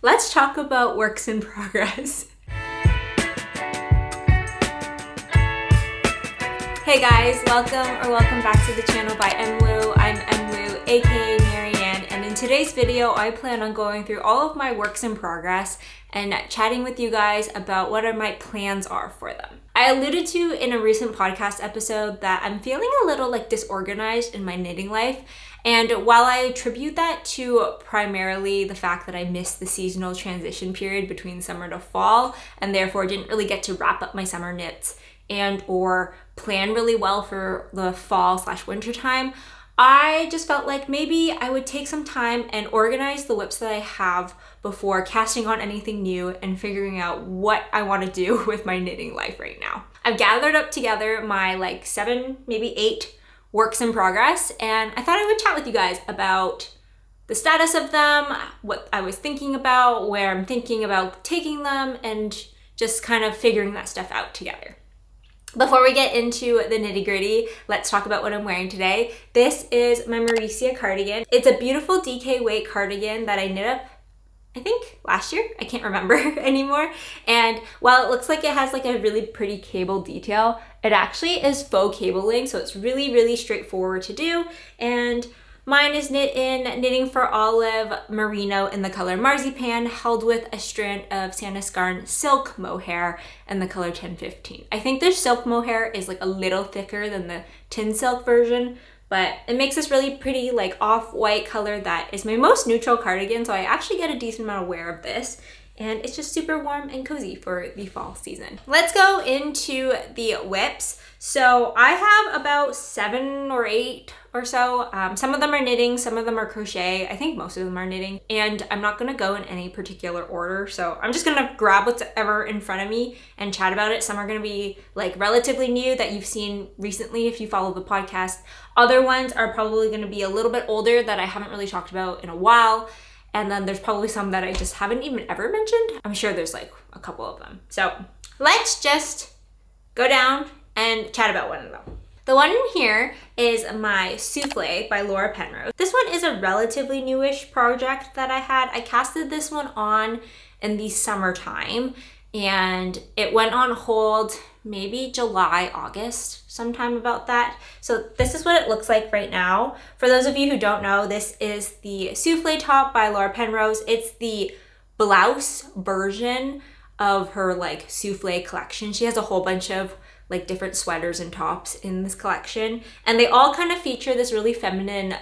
let's talk about works in progress. Hey guys, welcome back to the channel by Emlu. I'm Emlu, aka Marianne, and in today's video I plan on going through all of my works in progress and chatting with you guys about what my plans are for them. I alluded to in a recent podcast episode that I'm feeling a little disorganized in my knitting life, and while I attribute that to primarily the fact that I missed the seasonal transition period between summer to fall and therefore didn't really get to wrap up my summer knits and or plan really well for the fall/winter time, I just felt like maybe I would take some time and organize the WIPs that I have before casting on anything new and figuring out what I want to do with my knitting life right now. I've gathered up together my 7, maybe 8 works in progress, and I thought I would chat with you guys about the status of them, what I was thinking about, where I'm thinking about taking them, and just kind of figuring that stuff out together. Before we get into the nitty-gritty, let's talk about what I'm wearing today. This is my Marzipan cardigan. It's a beautiful DK weight cardigan that I knit up, I think, last year. I can't remember anymore. And while it looks like it has a really pretty cable detail, it actually is faux cabling, so it's really, really straightforward to do. And mine is knit in Knitting for Olive Merino in the color Marzipan, held with a strand of Sandnes Garn silk mohair in the color 1015. I think this silk mohair is a little thicker than the tin silk version, but it makes this really pretty off-white color that is my most neutral cardigan, so I actually get a decent amount of wear of this. And it's just super warm and cozy for the fall season. Let's go into the WIPs. So I have about 7 or 8 or so. Some of them are knitting, some of them are crochet. I think most of them are knitting. And I'm not gonna go in any particular order. So I'm just gonna grab whatever in front of me and chat about it. Some are gonna be relatively new that you've seen recently if you follow the podcast. Other ones are probably gonna be a little bit older that I haven't really talked about in a while. And then there's probably some that I just haven't even ever mentioned. I'm sure there's a couple of them. So let's just go down and chat about one of them. The one in here is my Soufflé by Penrose. This one is a relatively newish project that I had. I casted this one on in the summertime and it went on hold maybe July, August, sometime about that. So this is what it looks like right now. For those of you who don't know, this is the Soufflé top by Penrose. It's the blouse version of her Soufflé collection. She has a whole bunch of different sweaters and tops in this collection, and they all kind of feature this really feminine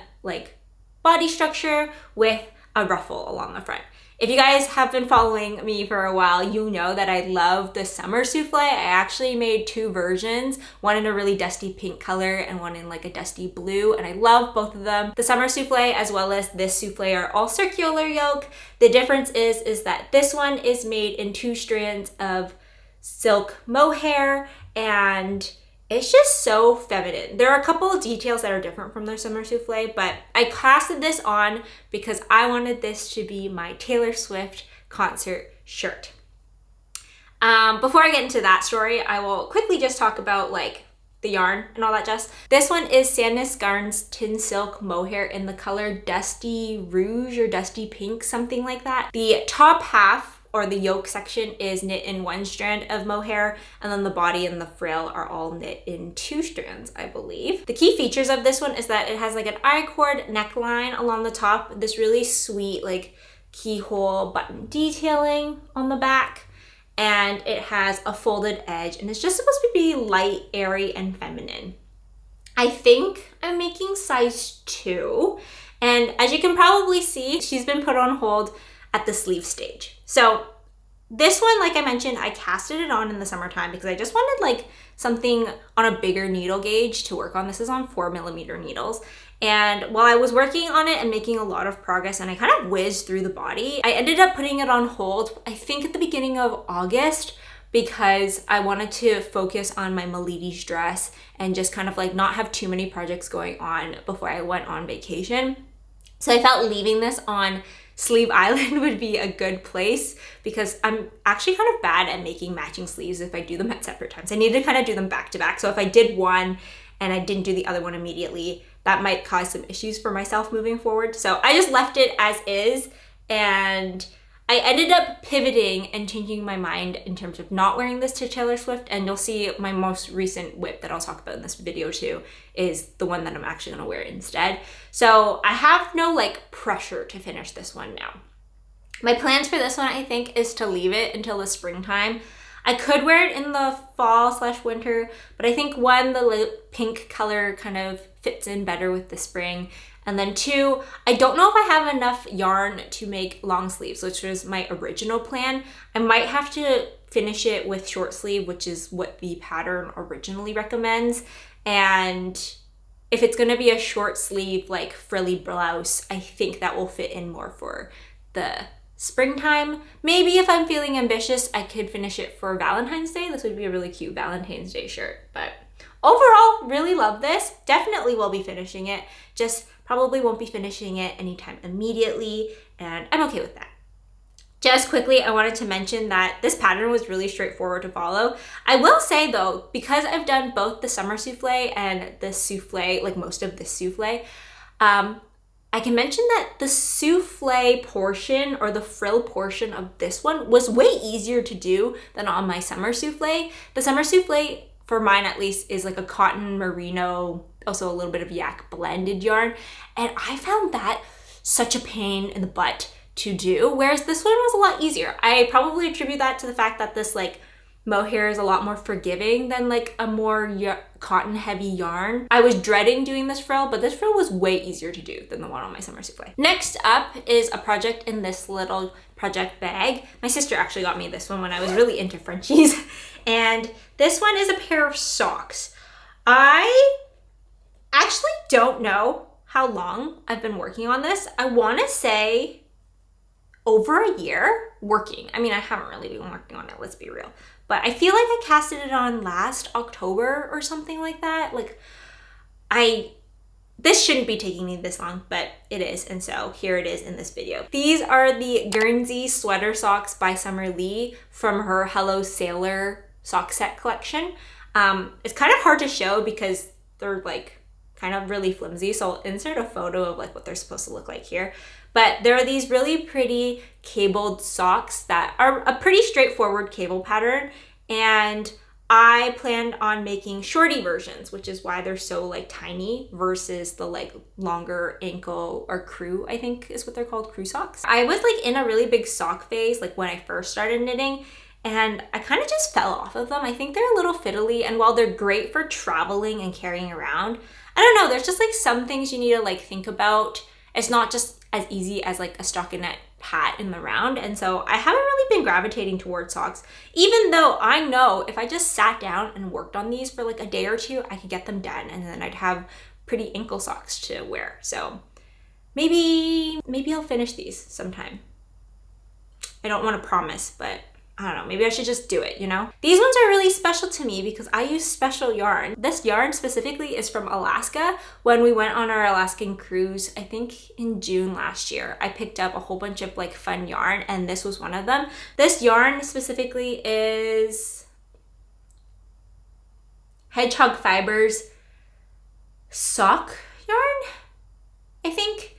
body structure with a ruffle along the front. If you guys have been following me for a while, you know that I love the summer soufflé. I actually made 2 versions, one in a really dusty pink color and one in a dusty blue, and I love both of them. The summer soufflé as well as this soufflé are all circular yoke. The difference is that this one is made in 2 strands of silk mohair, and it's just so feminine. There are a couple of details that are different from their summer soufflé, but I casted this on because I wanted this to be my Taylor Swift concert shirt. Before I get into that story, I will quickly just talk about the yarn and all that jazz. This one is Sandnes Garn's Tin Silk Mohair in the color Dusty Rouge or Dusty Pink, something like that. The top half or the yoke section is knit in 1 strand of mohair, and then the body and the frill are all knit in 2 strands, I believe. The key features of this one is that it has an I-cord neckline along the top, this really sweet keyhole button detailing on the back, and it has a folded edge, and it's just supposed to be light, airy, and feminine. I think I'm making size 2, and as you can probably see, she's been put on hold at the sleeve stage. So this one, like I mentioned, I casted it on in the summertime because I just wanted something on a bigger needle gauge to work on. This is on 4mm needles. And while I was working on it and making a lot of progress and I kind of whizzed through the body, I ended up putting it on hold, I think at the beginning of August, because I wanted to focus on my Milady's dress and just kind of not have too many projects going on before I went on vacation. So I felt leaving this on Sleeve Island would be a good place because I'm actually kind of bad at making matching sleeves if I do them at separate times. I need to kind of do them back to back. So if I did one and I didn't do the other one immediately, that might cause some issues for myself moving forward. So I just left it as is, and I ended up pivoting and changing my mind in terms of not wearing this to Taylor Swift, and you'll see my most recent WIP that I'll talk about in this video too is the one that I'm actually gonna wear instead. So I have no like pressure to finish this one now. My plans for this one, I think, is to leave it until the springtime. I could wear it in the fall/winter, but I think one, the pink color kind of fits in better with the spring. And then two, I don't know if I have enough yarn to make long sleeves, which was my original plan. I might have to finish it with short sleeve, which is what the pattern originally recommends. And if it's gonna be a short sleeve, like frilly blouse, I think that will fit in more for the springtime. Maybe if I'm feeling ambitious, I could finish it for Valentine's Day. This would be a really cute Valentine's Day shirt. But overall, really love this. Definitely will be finishing it. Just probably won't be finishing it anytime immediately, and I'm okay with that. Just quickly, I wanted to mention that this pattern was really straightforward to follow. I will say though, because I've done both the summer souffle and the souffle, like most of the souffle, I can mention that the souffle portion or the frill portion of this one was way easier to do than on my summer souffle. The summer souffle, for mine at least, is like a cotton merino, also a little bit of yak blended yarn. And I found that such a pain in the butt to do, whereas this one was a lot easier. I probably attribute that to the fact that this like mohair is a lot more forgiving than like a more cotton heavy yarn. I was dreading doing this frill, but this frill was way easier to do than the one on my summer souffle. Next up is a project in this little project bag. My sister actually got me this one when I was really into Frenchies. And this one is a pair of socks. I actually don't know how long I've been working on this. I want to say over a year working. I mean, I haven't really been working on it, let's be real. But I feel like I casted it on last October or something like that. Like, this shouldn't be taking me this long, but it is. And so here it is in this video. These are the Guernsey Sweater Socks by Summer Lee from her Hello Sailor sock set collection. It's kind of hard to show because they're like kind of really flimsy. So I'll insert a photo of like what they're supposed to look like here. But there are these really pretty cabled socks that are a pretty straightforward cable pattern. And I planned on making shorty versions, which is why they're so like tiny versus the like longer ankle or crew, I think is what they're called, crew socks. I was like in a really big sock phase like when I first started knitting, and I kind of just fell off of them. I think they're a little fiddly, and while they're great for traveling and carrying around, I don't know, there's just like some things you need to like think about. It's not just as easy as like a stockinette hat in the round. And so I haven't really been gravitating towards socks, even though I know if I just sat down and worked on these for like a day or two, I could get them done, and then I'd have pretty ankle socks to wear. So maybe I'll finish these sometime. I don't want to promise, but I don't know, maybe I should just do it, you know? These ones are really special to me because I use special yarn. This yarn specifically is from Alaska. When we went on our Alaskan cruise, I think in June last year, I picked up a whole bunch of like fun yarn, and this was one of them. This yarn specifically is Hedgehog Fibers sock yarn, I think,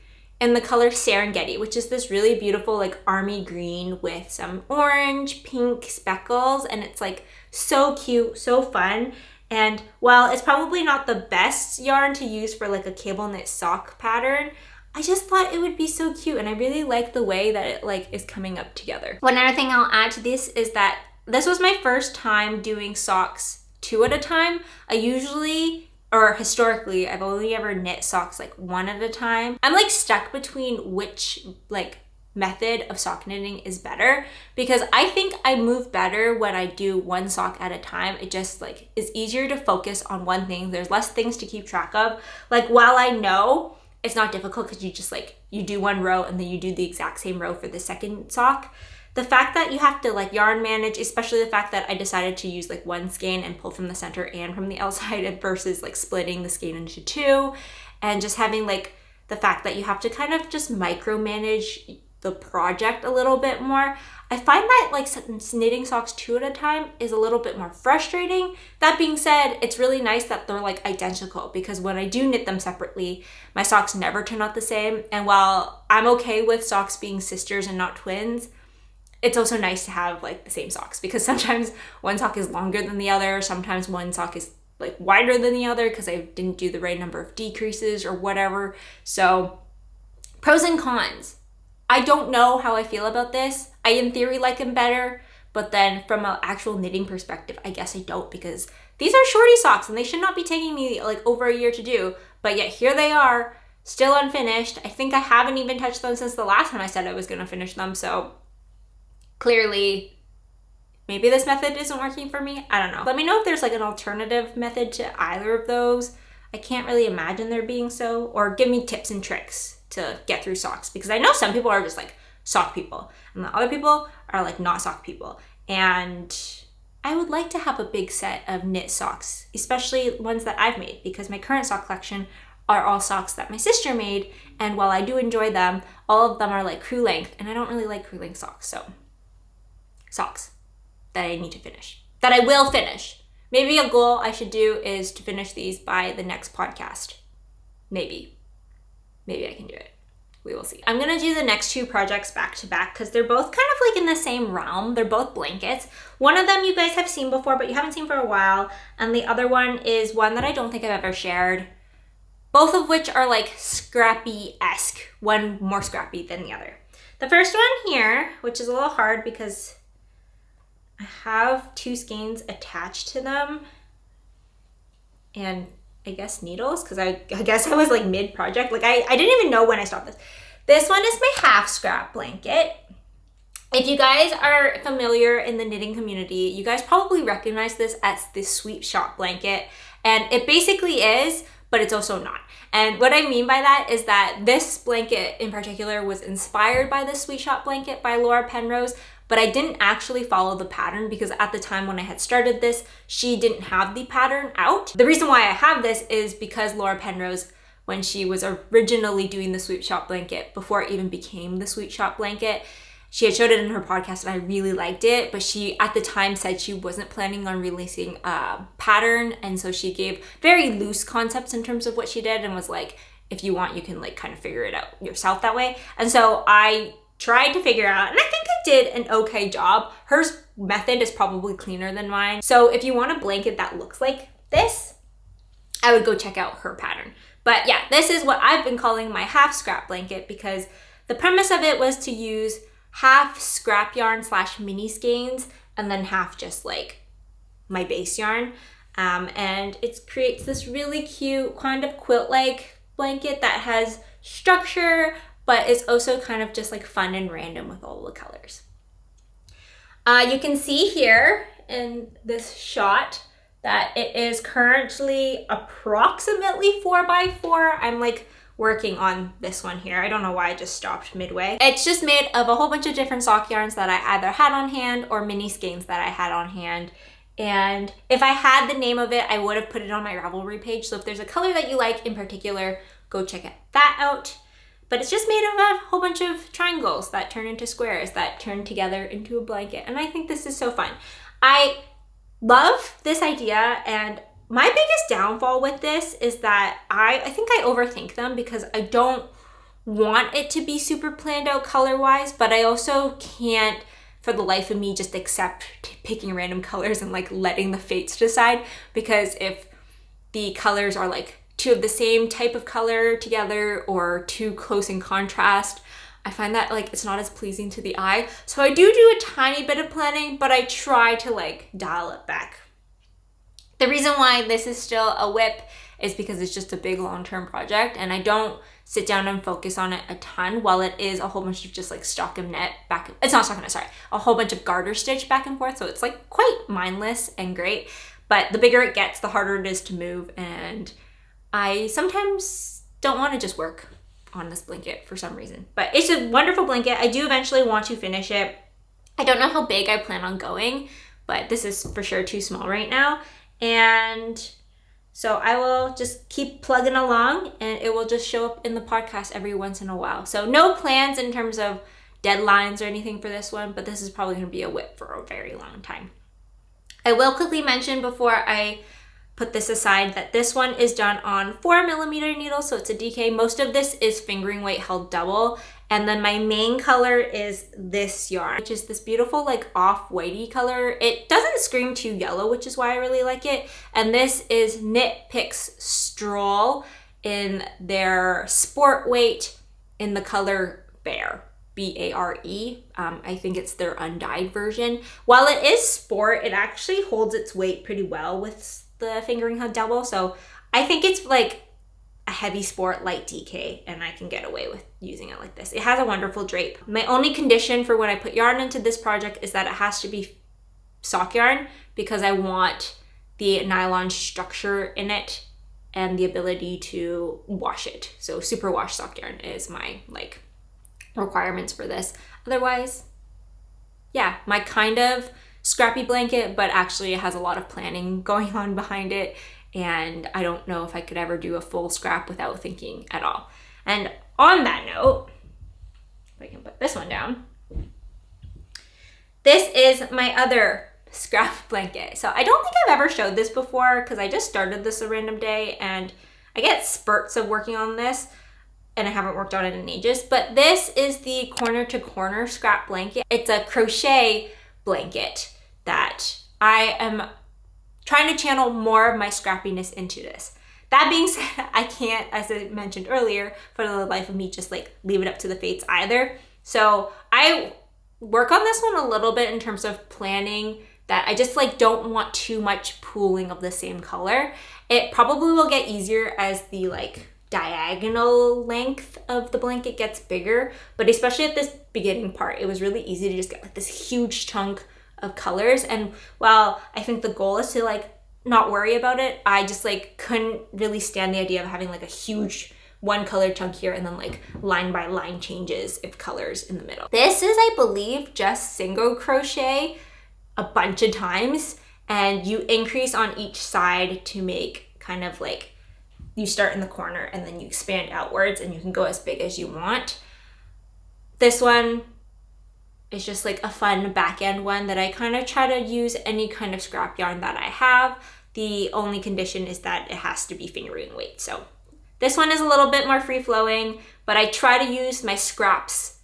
in the color Serengeti, which is this really beautiful like army green with some orange, pink speckles, and it's like so cute, so fun. And while it's probably not the best yarn to use for like a cable knit sock pattern, I just thought it would be so cute, and I really like the way that it like is coming up together. One other thing I'll add to this is that this was my first time doing socks 2 at a time. Historically, I've only ever knit socks like 1 at a time. I'm like stuck between which like method of sock knitting is better, because I think I move better when I do 1 sock at a time. It just like is easier to focus on one thing. There's less things to keep track of. Like, while I know it's not difficult because you just like, you do 1 row and then you do the exact same row for the second sock. The fact that you have to like yarn manage, especially the fact that I decided to use like 1 skein and pull from the center and from the outside versus like splitting the skein into 2, and just having like the fact that you have to kind of just micromanage the project a little bit more. I find that like knitting socks 2 at a time is a little bit more frustrating. That being said, it's really nice that they're like identical, because when I do knit them separately, my socks never turn out the same. And while I'm okay with socks being sisters and not twins, it's also nice to have like the same socks, because sometimes one sock is longer than the other. Sometimes one sock is like wider than the other because I didn't do the right number of decreases or whatever. So pros and cons. I don't know how I feel about this. I in theory like them better, but then from an actual knitting perspective, I guess I don't, because these are shorty socks and they should not be taking me like over a year to do, but yet here they are, still unfinished. I think I haven't even touched them since the last time I said I was gonna finish them, so clearly maybe this method isn't working for me. I don't know. Let me know if there's like an alternative method to either of those. I can't really imagine there being so, or give me tips and tricks to get through socks, because I know some people are just like sock people and the other people are like not sock people. And I would like to have a big set of knit socks, especially ones that I've made, because my current sock collection are all socks that my sister made. And while I do enjoy them, all of them are like crew length, and I don't really like crew length socks. So socks that I need to finish, that I will finish. Maybe a goal I should do is to finish these by the next podcast. Maybe I can do it. We will see. I'm gonna do the next two projects back to back because they're both kind of like in the same realm. They're both blankets. One of them you guys have seen before, but you haven't seen for a while. And the other one is one that I don't think I've ever shared. Both of which are like scrappy-esque, one more scrappy than the other. The first one here, which is a little hard because I have two skeins attached to them and I guess needles, because I guess I was like mid-project. Like I didn't even know when I stopped this. This one is my half scrap blanket. If you guys are familiar in the knitting community, you guys probably recognize this as the sweep shop blanket. And it basically is, but it's also not. And what I mean by that is that this blanket in particular was inspired by the Sweet Shop blanket by Laura Penrose, but I didn't actually follow the pattern because at the time when I had started this, she didn't have the pattern out. The reason why I have this is because Laura Penrose, when she was originally doing the Sweet Shop blanket, before it even became the Sweet Shop blanket, she had showed it in her podcast and I really liked it, but she at the time said she wasn't planning on releasing a pattern, and so she gave very loose concepts in terms of what she did and was like, if you want, you can like kind of figure it out yourself that way. And so I tried to figure out, and I think I did an okay job. Her method is probably cleaner than mine. So if you want a blanket that looks like this, I would go check out her pattern. But yeah, this is what I've been calling my half scrap blanket because the premise of it was to use half scrap yarn / mini skeins and then half just like my base yarn. And it creates this really cute kind of quilt-like blanket that has structure, but it's also kind of just like fun and random with all the colors. You can see here in this shot that it is currently approximately 4x4. I'm like working on this one here. I don't know why I just stopped midway. It's just made of a whole bunch of different sock yarns that I either had on hand or mini skeins that I had on hand. And if I had the name of it, I would have put it on my Ravelry page. So if there's a color that you like in particular, go check that out. But it's just made of a whole bunch of triangles that turn into squares that turn together into a blanket. And I think this is so fun. I love this idea, and my biggest downfall with this is that I think I overthink them because I don't want it to be super planned out color-wise, but I also can't for the life of me just accept picking random colors and like letting the fates decide, because if the colors are like two of the same type of color together or too close in contrast, I find that like it's not as pleasing to the eye. So I do a tiny bit of planning, but I try to like dial it back. The reason why this is still a WIP is because it's just a big long-term project and I don't sit down and focus on it a ton, while it is a whole bunch of just like stockinette back. It's not stockinette, sorry. A whole bunch of garter stitch back and forth. So it's like quite mindless and great, but the bigger it gets, the harder it is to move. And I sometimes don't want to just work on this blanket for some reason, but it's a wonderful blanket. I do eventually want to finish it. I don't know how big I plan on going, but this is for sure too small right now. And so I will just keep plugging along and it will just show up in the podcast every once in a while. So no plans in terms of deadlines or anything for this one, but this is probably going to be a WIP for a very long time. I will quickly mention before I put this aside that this one is done on 4mm needles, so it's a DK. Most of this is fingering weight held double, And then my main color is this yarn, which is this beautiful like off-whitey color. It doesn't scream too yellow, which is why I really like it. And this is Knit Picks Stroll in their sport weight in the color Bare, B-A-R-E. I think it's their undyed version. While it is sport, it actually holds its weight pretty well with the fingering hook double. So I think it's like a heavy sport light DK, and I can get away with using it like this. It has a wonderful drape. My only condition for when I put yarn into this project is that it has to be sock yarn, because I want the nylon structure in it and the ability to wash it. So superwash sock yarn is my like requirements for this. Otherwise, yeah, my kind of scrappy blanket, but actually it has a lot of planning going on behind it. And I don't know if I could ever do a full scrap without thinking at all. And on that note, if I can put this one down, this is my other scrap blanket. So I don't think I've ever showed this before because I just started this a random day and I get spurts of working on this and I haven't worked on it in ages. But this is the corner to corner scrap blanket. It's a crochet blanket that I am trying to channel more of my scrappiness into this. That being said, I can't, as I mentioned earlier, for the life of me, just like leave it up to the fates either. So I work on this one a little bit in terms of planning that I just like don't want too much pooling of the same color. It probably will get easier as the like diagonal length of the blanket gets bigger, but especially at this beginning part, it was really easy to just get like this huge chunk of colors. And while I think the goal is to like not worry about it, I just like couldn't really stand the idea of having like a huge one color chunk here and then like line by line changes of colors in the middle. This is, I believe, just single crochet a bunch of times, and you increase on each side to make kind of like, you start in the corner and then you expand outwards and you can go as big as you want. This one is just like a fun back end one that I kind of try to use any kind of scrap yarn that I have. The only condition is that it has to be fingering weight. So this one is a little bit more free flowing, but I try to use my scraps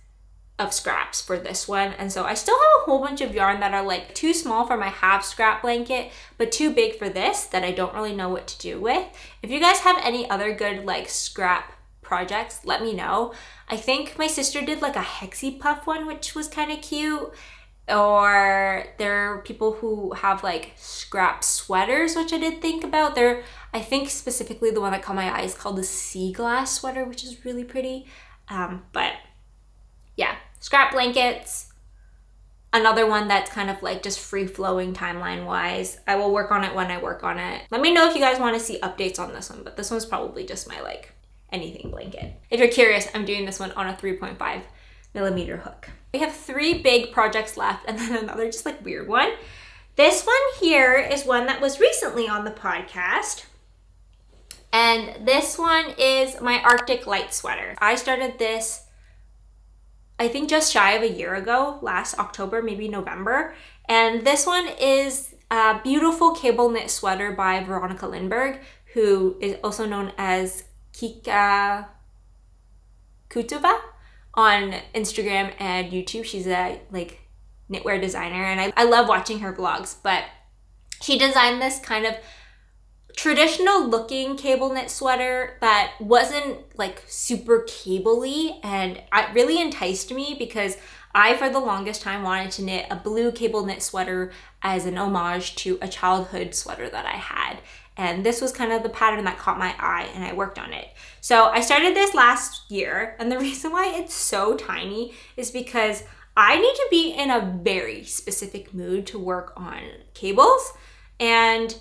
of scraps for this one. And so I still have a whole bunch of yarn that are like too small for my half scrap blanket, but too big for this that I don't really know what to do with. If you guys have any other good like scrap projects, let me know. I think my sister did like a hexie puff one, which was kind of cute. Or there are people who have like scrap sweaters, which I did think about. I think specifically the one that caught my eye is called the sea glass sweater, which is really pretty. But yeah, scrap blankets. Another one that's kind of like just free flowing timeline wise. I will work on it when I work on it. Let me know if you guys want to see updates on this one, but this one's probably just my like anything blanket. If you're curious, I'm doing this one on a 3.5 millimeter hook. We have 3 big projects left and then another just like weird one. This one here is one that was recently on the podcast. And this one is my Arctic light sweater. I started this, I think just shy of a year ago, last October, maybe November. And this one is a beautiful cable knit sweater by Veronika Lindberg, who is also known as Pica on Instagram and YouTube. She's a like knitwear designer and I love watching her vlogs, but she designed this kind of traditional looking cable knit sweater that wasn't like super cable-y, and it really enticed me because I for the longest time wanted to knit a blue cable knit sweater as an homage to a childhood sweater that I had. And this was kind of the pattern that caught my eye and I worked on it. So I started this last year, and the reason why it's so tiny is because I need to be in a very specific mood to work on cables. And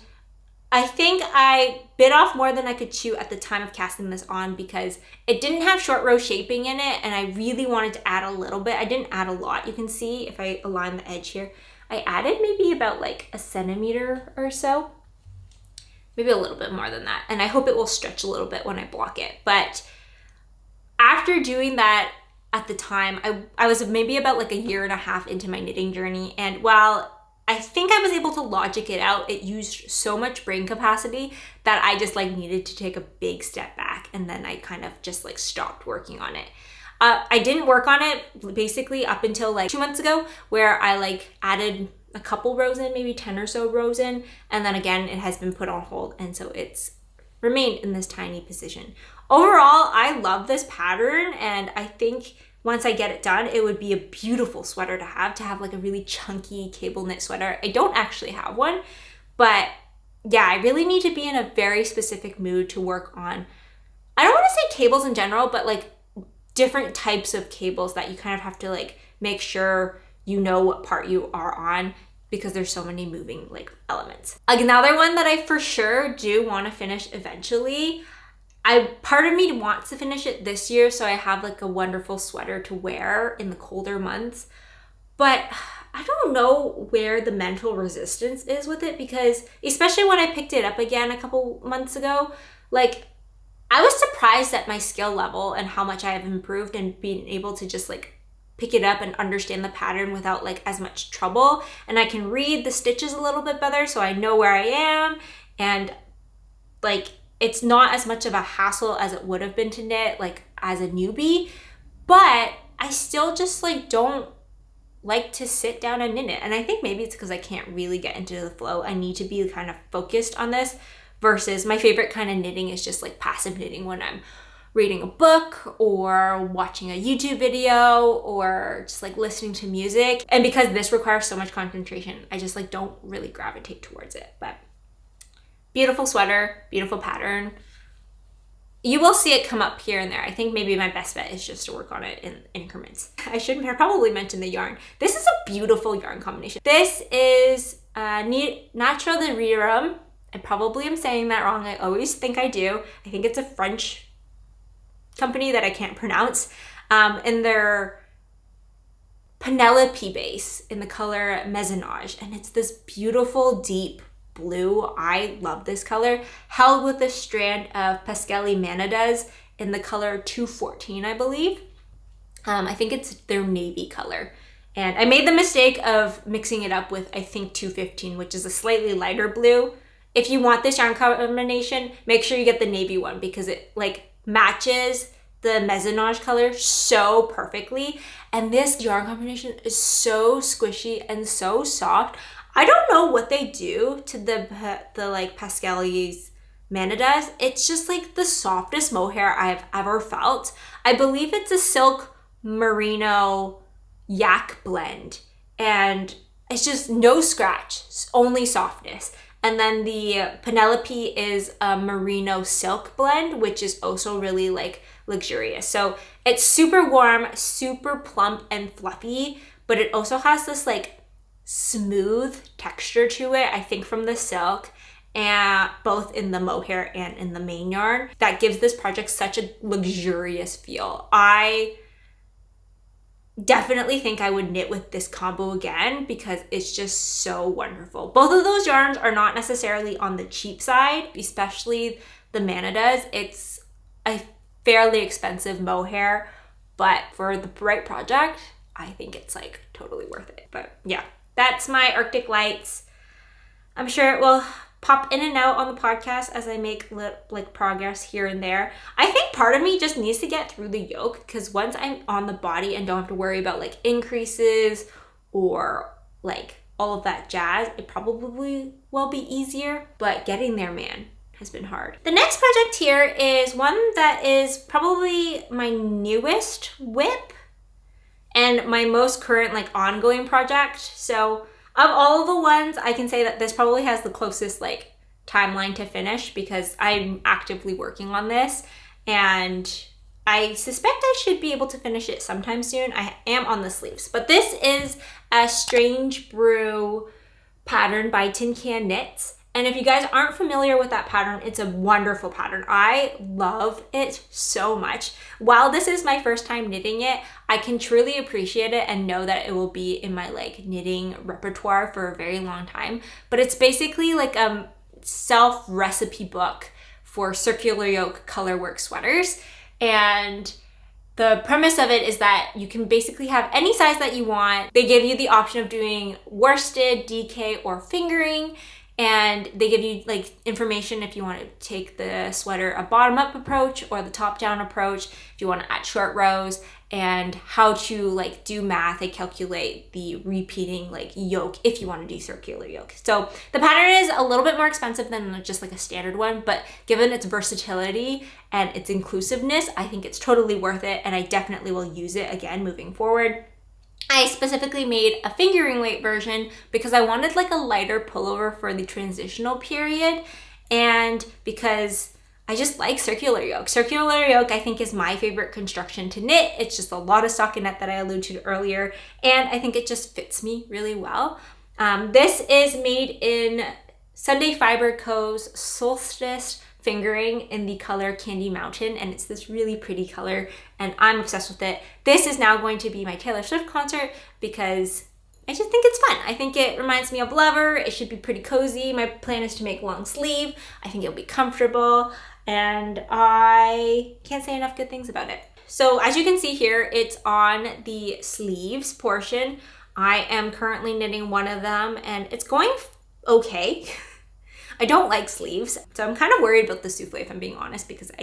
I think I bit off more than I could chew at the time of casting this on because it didn't have short row shaping in it and I really wanted to add a little bit. I didn't add a lot. You can see if I align the edge here, I added maybe about like 1 centimeter or so. Maybe a little bit more than that. And I hope it will stretch a little bit when I block it. But after doing that at the time, I was maybe about like 1.5 years into my knitting journey. And while I think I was able to logic it out, it used so much brain capacity that I just like needed to take a big step back. And then I kind of just like stopped working on it. I didn't work on it basically up until like 2 months ago, where I like added a couple rows in, maybe 10 or so rows in, and then again it has been put on hold, and so it's remained in this tiny position. Overall, I love this pattern, and I think once I get it done, it would be a beautiful sweater to have like a really chunky cable knit sweater. I don't actually have one, but yeah, I really need to be in a very specific mood to work on, I don't want to say cables in general, but like different types of cables that you kind of have to like make sure you know what part you are on, because there's so many moving like elements. Like another one that I for sure do want to finish eventually, part of me wants to finish it this year so I have like a wonderful sweater to wear in the colder months, but I don't know where the mental resistance is with it, because especially when I picked it up again a couple months ago, like I was surprised at my skill level and how much I have improved and being able to just like pick it up and understand the pattern without like as much trouble. And I can read the stitches a little bit better, so I know where I am, and like it's not as much of a hassle as it would have been to knit like as a newbie, but I still just like don't like to sit down and knit it. And I think maybe it's because I can't really get into the flow. I need to be kind of focused on this, versus my favorite kind of knitting is just like passive knitting when I'm reading a book or watching a YouTube video or just like listening to music. And because this requires so much concentration, I just like don't really gravitate towards it. But beautiful sweater, beautiful pattern. You will see it come up here and there. I think maybe my best bet is just to work on it in increments. I should probably mention the yarn. This is a beautiful yarn combination. This is Natural de Rirum. I probably am saying that wrong. I always think I do. I think it's a French company that I can't pronounce. And their Penelope base in the color Mezzanage. And it's this beautiful deep blue. I love this color. Held with a strand of Pasquale Manidas in the color 214, I believe. I think it's their navy color. And I made the mistake of mixing it up with, I think, 215, which is a slightly lighter blue. If you want this yarn combination, make sure you get the navy one, because it like matches the Mezzanage color so perfectly. And this yarn combination is so squishy and so soft. I don't know what they do to the like Pasquale's Manidas. It's just like the softest mohair I've ever felt. I believe it's a silk merino yak blend, and it's just no scratch, only softness. And then the Penelope is a merino silk blend, which is also really like luxurious. So it's super warm, super plump and fluffy, but it also has this like smooth texture to it, I think from the silk, and both in the mohair and in the main yarn, that gives this project such a luxurious feel. I definitely think I would knit with this combo again because it's just so wonderful. Both of those yarns are not necessarily on the cheap side, especially the Manidas. It's a fairly expensive mohair, but for the right project, I think it's like totally worth it. But yeah, that's my Arctic Lights. I'm sure it will pop in and out on the podcast as I make like progress here and there. I think part of me just needs to get through the yoke, because once I'm on the body and don't have to worry about like increases or like all of that jazz, it probably will be easier, but getting there, man, has been hard. The next project here is one that is probably my newest WIP and my most current like ongoing project. So of all of the ones, I can say that this probably has the closest like timeline to finish, because I'm actively working on this and I suspect I should be able to finish it sometime soon. I am on the sleeves, but this is a Strange Brew pattern by tincanknits. And if you guys aren't familiar with that pattern, it's a wonderful pattern. I love it so much. While this is my first time knitting it, I can truly appreciate it and know that it will be in my like knitting repertoire for a very long time. But it's basically like a self-recipe book for circular yoke colorwork sweaters. And the premise of it is that you can basically have any size that you want. They give you the option of doing worsted, DK, or fingering. and they give you like information if you want to take the sweater a bottom-up approach or the top-down approach, if you want to add short rows, and how to like do math and calculate the repeating like yoke if you want to do circular yoke. So the pattern is a little bit more expensive than just like a standard one, but given its versatility and its inclusiveness, I think it's totally worth it, and I definitely will use it again moving forward. I specifically made a fingering weight version because I wanted like a lighter pullover for the transitional period, and because I just like circular yoke. Circular yoke, I think, is my favorite construction to knit. It's just a lot of stockinette that I alluded to earlier, and I think it just fits me really well. This is made in Sunday Fiber Co.'s Solstice fingering in the color Candy Mountain, and it's this really pretty color, and I'm obsessed with it. This is now going to be my Taylor Swift concert because I just think it's fun. I think it reminds me of Lover. It should be pretty cozy. My plan is to make long sleeve. I think it'll be comfortable, and I can't say enough good things about it. So as you can see here, it's on the sleeves portion. I am currently knitting one of them, and it's going okay. I don't like sleeves, so I'm kind of worried about the souffle, if I'm being honest, because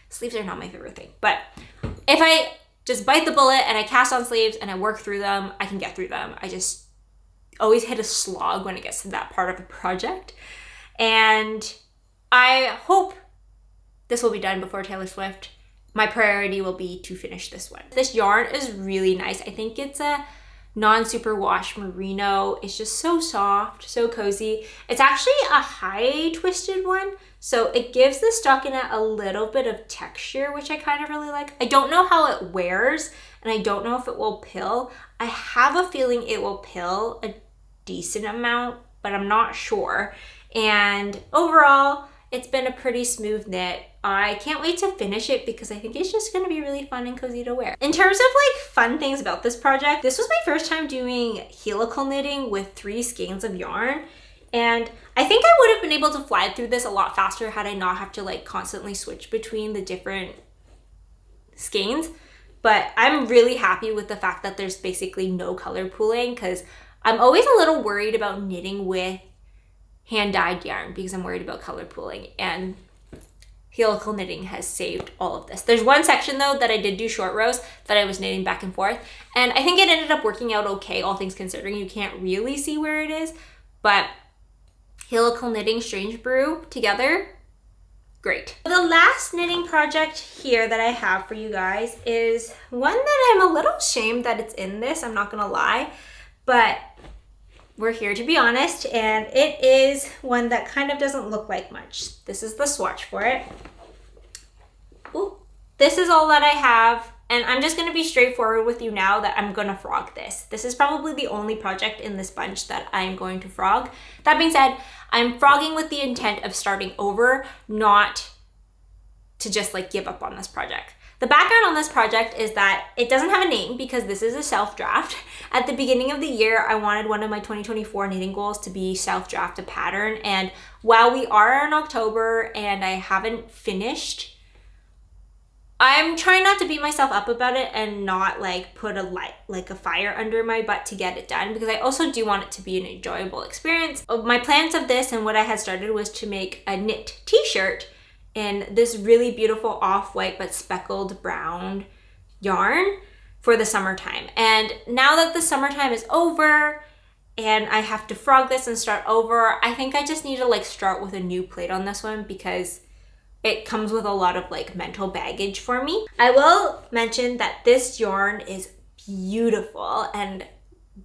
sleeves are not my favorite thing. But if I just bite the bullet and I cast on sleeves and I work through them, I can get through them. I just always hit a slog when it gets to that part of the project. And I hope this will be done before Taylor Swift. My priority will be to finish this one. This yarn is really nice. I think it's a non-superwash merino. It's just so soft, so cozy. It's actually a high twisted one, so it gives the stockinette a little bit of texture, which I kind of really like. I don't know how it wears, and I don't know if it will pill. I have a feeling it will pill a decent amount, but I'm not sure. And overall, it's been a pretty smooth knit. I can't wait to finish it because I think it's just gonna be really fun and cozy to wear. In terms of like fun things about this project, this was my first time doing helical knitting with 3 skeins of yarn. And I think I would have been able to fly through this a lot faster had I not have to like constantly switch between the different skeins. But I'm really happy with the fact that there's basically no color pooling, because I'm always a little worried about knitting with hand-dyed yarn because I'm worried about color pooling, and helical knitting has saved all of this. There's one section though that I did do short rows that I was knitting back and forth, and I think it ended up working out okay, all things considering. You can't really see where it is, but helical knitting, Strange Brew together, great. The last knitting project here that I have for you guys is one that I'm a little ashamed that it's in this, I'm not gonna lie, but we're here to be honest, and it is one that kind of doesn't look like much. This is the swatch for it. Ooh, this is all that I have, and I'm just gonna be straightforward with you now that I'm gonna frog this. This is probably the only project in this bunch that I'm going to frog. That being said, I'm frogging with the intent of starting over, not to just like give up on this project. The background on this project is that it doesn't have a name because this is a self-draft. At the beginning of the year, I wanted one of my 2024 knitting goals to be self-draft a pattern. And while we are in October and I haven't finished, I'm trying not to beat myself up about it and not like put a fire under my butt to get it done, because I also do want it to be an enjoyable experience. My plans of this and what I had started was to make a knit t-shirt in this really beautiful off-white but speckled brown yarn for the summertime. And now that the summertime is over and I have to frog this and start over, I think I just need to like start with a new plate on this one because it comes with a lot of like mental baggage for me. I will mention that this yarn is beautiful, and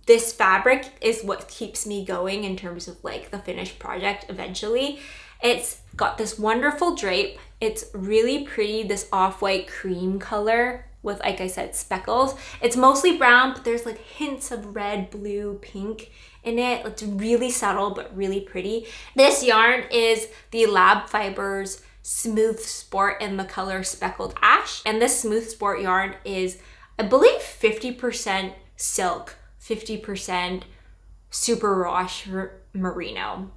this fabric is what keeps me going in terms of like the finished project eventually. It's got this wonderful drape. It's really pretty, this off-white cream color with, like I said, speckles. It's mostly brown, but there's like hints of red, blue, pink in it. It's really subtle, but really pretty. This yarn is the Lab Fibers Smooth Sport in the color Speckled Ash. And this Smooth Sport yarn is, I believe, 50% silk, 50% superwash merino.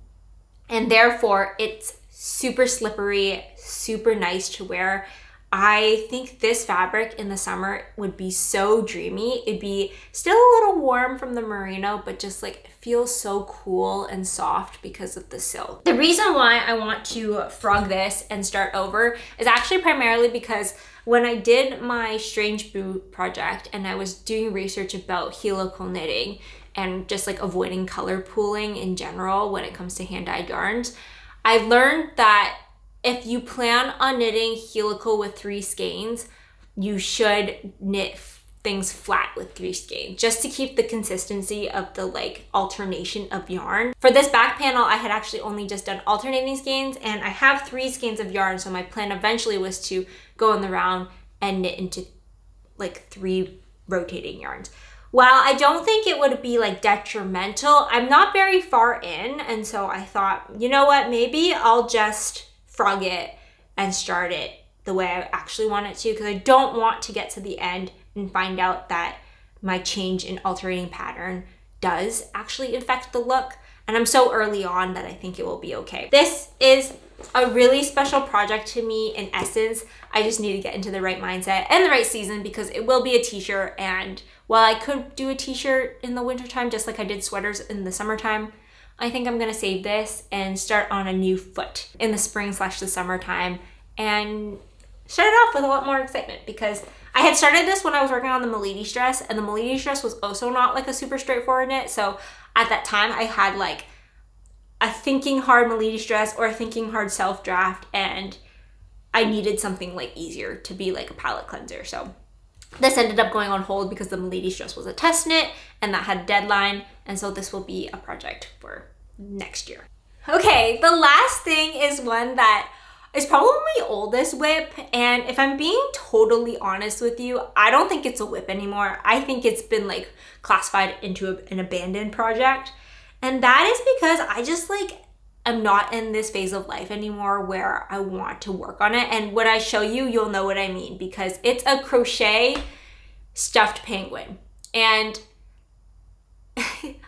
And therefore it's super slippery, super nice to wear. I think this fabric in the summer would be so dreamy. It'd be still a little warm from the merino, but just like it feels so cool and soft because of the silk. The reason why I want to frog this and start over is actually primarily because when I did my Strange Brew project and I was doing research about helical knitting and just like avoiding color pooling in general when it comes to hand-dyed yarns, I learned that if you plan on knitting helical with 3 skeins, you should knit things flat with 3 skeins just to keep the consistency of the like alternation of yarn. For this back panel, I had actually only just done alternating skeins, and I have 3 skeins of yarn, so my plan eventually was to go in the round and knit into like 3 rotating yarns. While I don't think it would be like detrimental, I'm not very far in, and so I thought, you know what, maybe I'll just frog it and start it the way I actually want it to, because I don't want to get to the end and find out that my change in alternating pattern does actually affect the look. And I'm so early on that I think it will be okay. This is a really special project to me in essence. I just need to get into the right mindset and the right season because it will be a t-shirt. And while I could do a t-shirt in the wintertime, just like I did sweaters in the summertime, I think I'm gonna save this and start on a new foot in the spring / the summertime and start it off with a lot more excitement, because I had started this when I was working on the Milady's dress, and the Milady's dress was also not like a super straightforward knit. So at that time I had like a thinking hard Milady's dress or a thinking hard self draft, and I needed something like easier to be like a palette cleanser. So this ended up going on hold because the Milady's dress was a test knit and that had a deadline. And so this will be a project for next year. Okay, the last thing is one that is probably my oldest WIP. And if I'm being totally honest with you, I don't think it's a WIP anymore. I think it's been like classified into an abandoned project. And that is because I just like, I'm not in this phase of life anymore where I want to work on it. And when I show you, you'll know what I mean, because it's a crochet stuffed penguin. And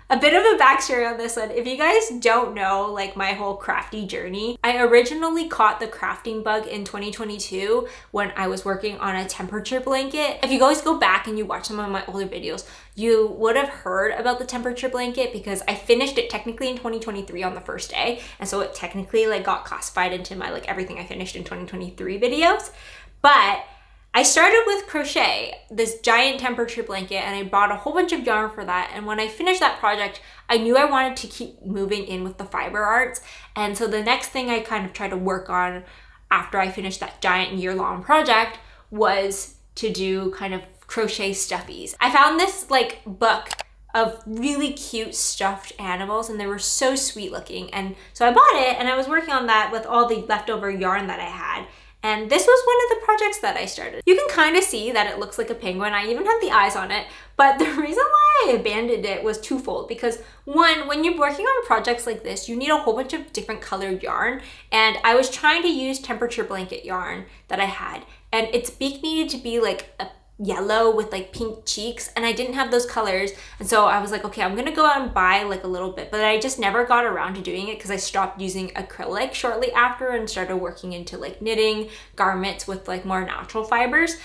a bit of a backstory on this one. If you guys don't know like my whole crafty journey, I originally caught the crafting bug in 2022 when I was working on a temperature blanket. If you guys go back and you watch some of my older videos, you would have heard about the temperature blanket because I finished it technically in 2023 on the first day. And so it technically like got classified into my like everything I finished in 2023 videos. But I started with crochet, this giant temperature blanket, and I bought a whole bunch of yarn for that. And when I finished that project, I knew I wanted to keep moving in with the fiber arts. And so the next thing I kind of tried to work on after I finished that giant year-long project was to do kind of crochet stuffies. I found this like book of really cute stuffed animals, and they were so sweet looking. And so I bought it, and I was working on that with all the leftover yarn that I had. And this was one of the projects that I started. You can kind of see that it looks like a penguin. I even have the eyes on it. But the reason why I abandoned it was twofold. Because one, when you're working on projects like this, you need a whole bunch of different colored yarn. And I was trying to use temperature blanket yarn that I had. And its beak needed to be like a yellow with like pink cheeks, and I didn't have those colors. And so I was like, okay, I'm gonna go out and buy like a little bit, but I just never got around to doing it because I stopped using acrylic shortly after and started working into like knitting garments with like more natural fibers.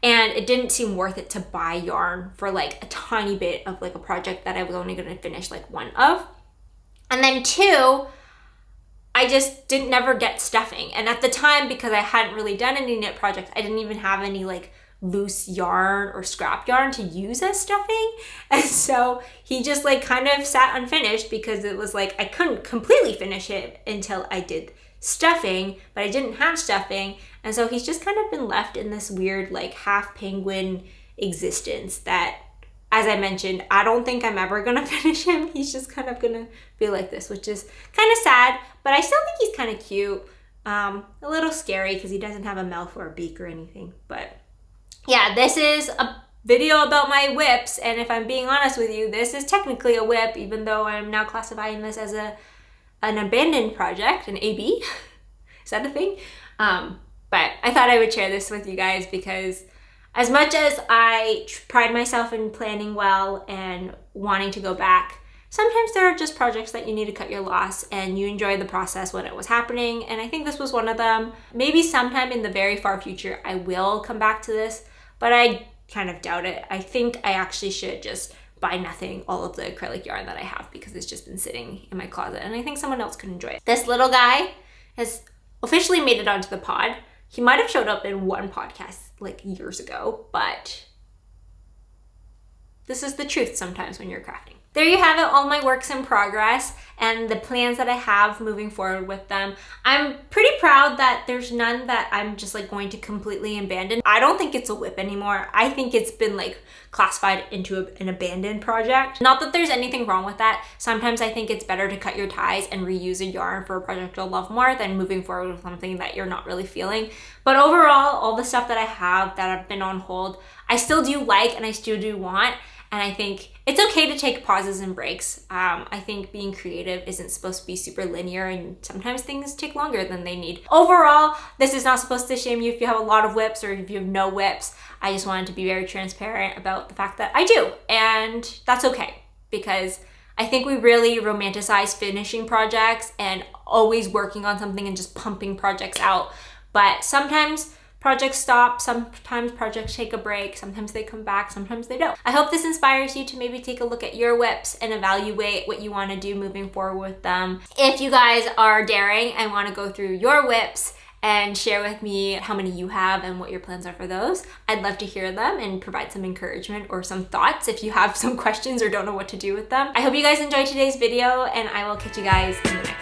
And it didn't seem worth it to buy yarn for like a tiny bit of like a project that I was only gonna finish like one of. And then two, I just didn't never get stuffing. And at the time, because I hadn't really done any knit projects, I didn't even have any like loose yarn or scrap yarn to use as stuffing. And so he just like kind of sat unfinished because it was like I couldn't completely finish it until I did stuffing, but I didn't have stuffing. And so he's just kind of been left in this weird like half penguin existence that, as I mentioned, I don't think I'm ever gonna finish him. He's just kind of gonna be like this, which is kind of sad, but I still think he's kind of cute. A little scary because he doesn't have a mouth or a beak or anything, but yeah, this is a video about my WIPs, and if I'm being honest with you, this is technically a WIP, even though I'm now classifying this as an abandoned project, an AB. Is that a thing? But I thought I would share this with you guys because as much as I pride myself in planning well and wanting to go back, sometimes there are just projects that you need to cut your loss and you enjoy the process when it was happening. And I think this was one of them. Maybe sometime in the very far future, I will come back to this, but I kind of doubt it. I think I actually should just buy nothing, all of the acrylic yarn that I have, because it's just been sitting in my closet and I think someone else could enjoy it. This little guy has officially made it onto the pod. He might have showed up in one podcast like years ago, but this is the truth sometimes when you're crafting. There you have it, all my works in progress and the plans that I have moving forward with them. I'm pretty proud that there's none that I'm just like going to completely abandon. I don't think it's a WIP anymore. I think it's been like classified into an abandoned project. Not that there's anything wrong with that. Sometimes I think it's better to cut your ties and reuse a yarn for a project you'll love more than moving forward with something that you're not really feeling. But overall, all the stuff that I have that have been on hold, I still do like and I still do want. And I think it's okay to take pauses and breaks. I think being creative isn't supposed to be super linear and sometimes things take longer than they need. Overall, this is not supposed to shame you if you have a lot of WIPs or if you have no WIPs. I just wanted to be very transparent about the fact that I do, and that's okay, because I think we really romanticize finishing projects and always working on something and just pumping projects out. But sometimes projects stop, sometimes projects take a break, sometimes they come back, sometimes they don't. I hope this inspires you to maybe take a look at your WIPs and evaluate what you want to do moving forward with them. If you guys are daring and want to go through your WIPs and share with me how many you have and what your plans are for those, I'd love to hear them and provide some encouragement or some thoughts if you have some questions or don't know what to do with them. I hope you guys enjoyed today's video, and I will catch you guys in the next one.